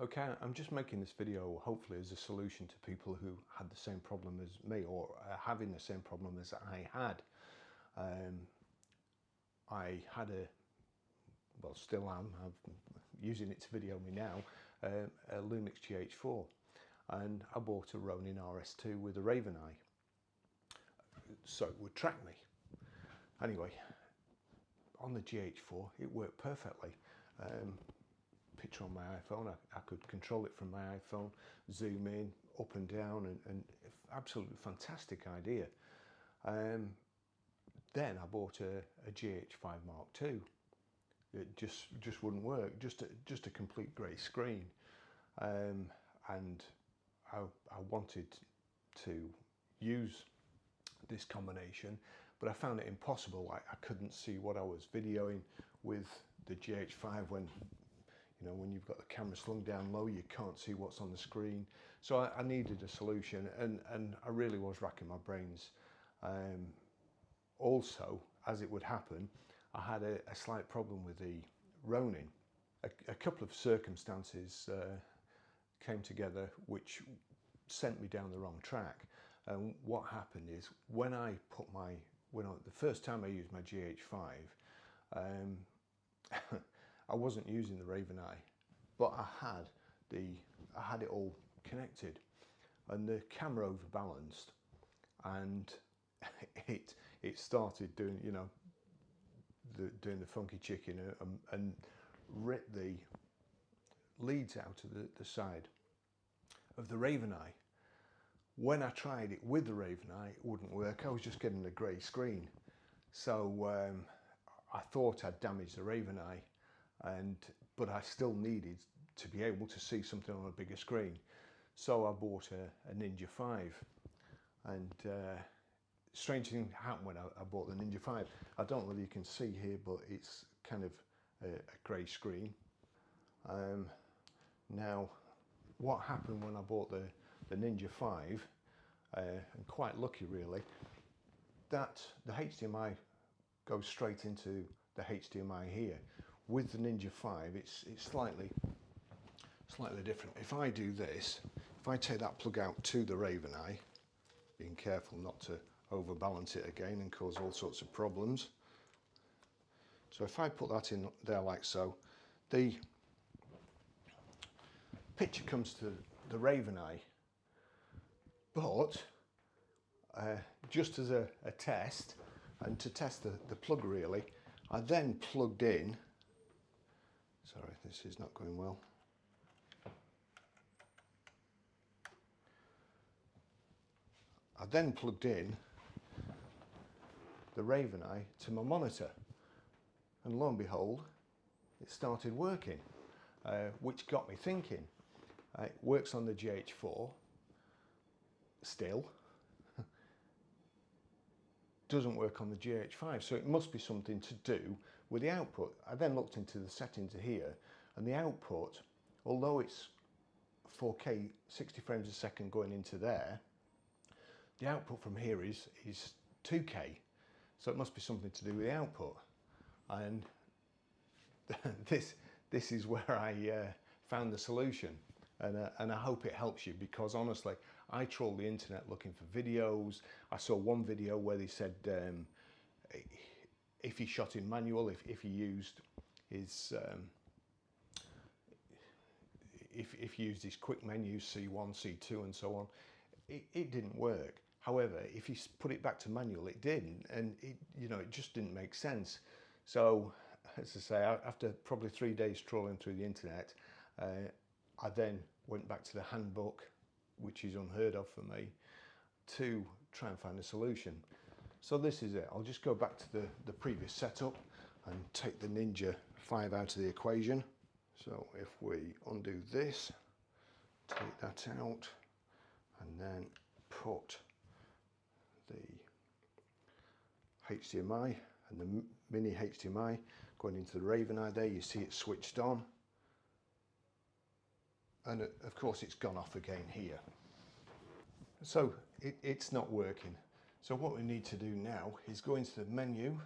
Okay, I'm just making this video hopefully as a solution to people who had the same problem as me, or are having the same problem as I had. I had well, still am, I'm using it to video me now, a Lumix GH5, and I bought a Ronin RS2 with a Raveneye, so it would track me. Anyway, on the GH4 it worked perfectly. Picture on my iPhone, I could control it from my iPhone, zoom in, up and down, and absolutely fantastic idea. Then I bought a GH5 Mark II. It just wouldn't work, just a complete grey screen, and I wanted to use this combination, but I found it impossible. I couldn't see what I was videoing with the GH5 when, you know, when you've got the camera slung down low, you can't see what's on the screen. So I needed a solution, and I really was racking my brains. Also, as it would happen, I had a slight problem with the Ronin. A couple of circumstances came together which sent me down the wrong track. And what happened is, when the first time I used my GH5, I wasn't using the Raveneye, but I had it all connected, and the camera overbalanced, and it started doing, you know, doing the funky chicken and ripped the leads out of the side of the Raveneye. When I tried it with the Raveneye, it wouldn't work. I was just getting a grey screen. So I thought I'd damaged the Raveneye, but I still needed to be able to see something on a bigger screen. So I bought a Ninja 5, and strange thing happened when I bought the Ninja 5. I don't know whether you can see here, but it's kind of a grey screen. Now, what happened when I bought the Ninja 5, and quite lucky really, that the HDMI goes straight into the HDMI here. With the Ninja 5, it's slightly different. If I do this, if I take that plug out to the Raveneye, being careful not to overbalance it again and cause all sorts of problems. So if I put that in there like so, the picture comes to the Raveneye, but just as a test, and to test the plug really, I then plugged in, sorry, this is not going well. I then plugged in the Raveneye to my monitor, and lo and behold, it started working, which got me thinking. It works on the GH4 still, doesn't work on the GH5, so it must be something to do with the output. I then looked into the settings here, and the output, although it's 4K 60 frames a second going into there, the output from here is 2K, so it must be something to do with the output. And this is where I found the solution, and I hope it helps you, because honestly, I trawled the internet looking for videos. I saw one video where they said if he shot in manual, if he used his if he used his quick menus, C1, C2 and so on, it didn't work. However, if he put it back to manual, it did, and it just didn't make sense. So, as I say, after probably 3 days trawling through the internet, I then went back to the handbook, which is unheard of for me, to try and find a solution. So this is it. I'll just go back to the previous setup and take the Ninja 5 out of the equation. So if we undo this, take that out, and then put the HDMI and the mini HDMI going into the Raveneye there, you see it switched on, and of course it's gone off again here. So it's not working. So what we need to do now is go into the menu,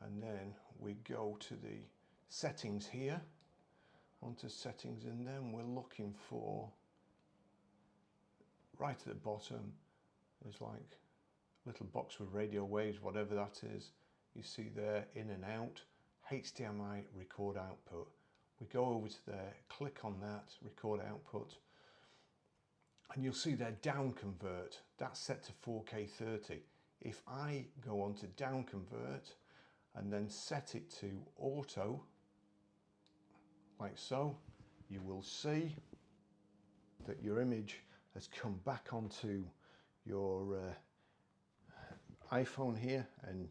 and then we go to the settings here, onto settings, and then we're looking for, right at the bottom, there's like a little box with radio waves, whatever that is. You see there, in and out, HDMI record output. We go over to there, click on that, record output, and you'll see there down convert, that's set to 4K 30. If I go on to down convert and then set it to auto, like so, you will see that your image has come back onto your iPhone here, and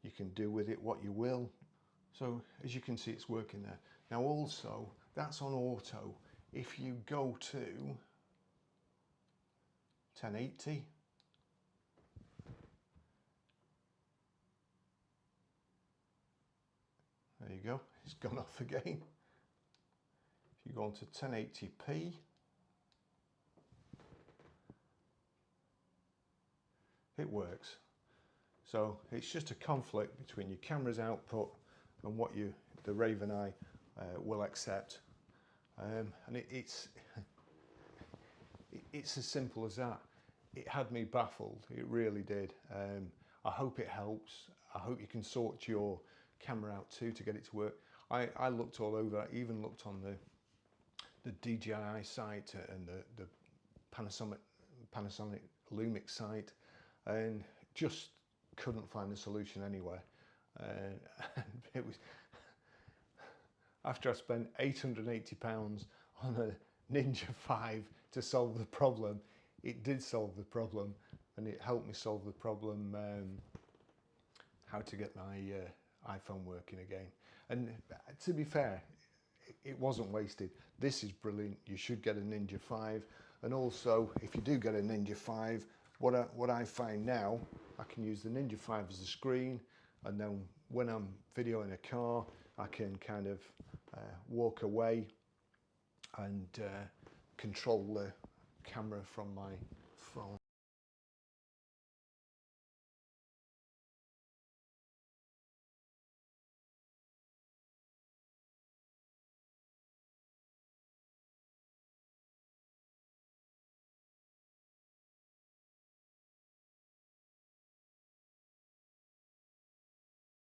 you can do with it what you will. So as you can see, it's working there. Now also, that's on auto. If you go to 1080, there you go, it's gone off again. If you go on to 1080p, it works. So it's just a conflict between your camera's output and what the Raveneye will accept, and it's as simple as that. It had me baffled, it really did. I hope it helps. I hope you can sort your camera out too to get it to work. I looked all over. I even looked on the DJI site and the Panasonic Lumix site, and just couldn't find a solution anywhere. And it was after I spent £880 on a Ninja 5 to solve the problem. It did solve the problem, and it helped me solve the problem, how to get my iPhone working again. And to be fair, it wasn't wasted. This is brilliant. You should get a Ninja 5. And also, if you do get a Ninja 5, what I find now, I can use the Ninja 5 as a screen, and then when I'm videoing a car, I can kind of walk away and control the camera from my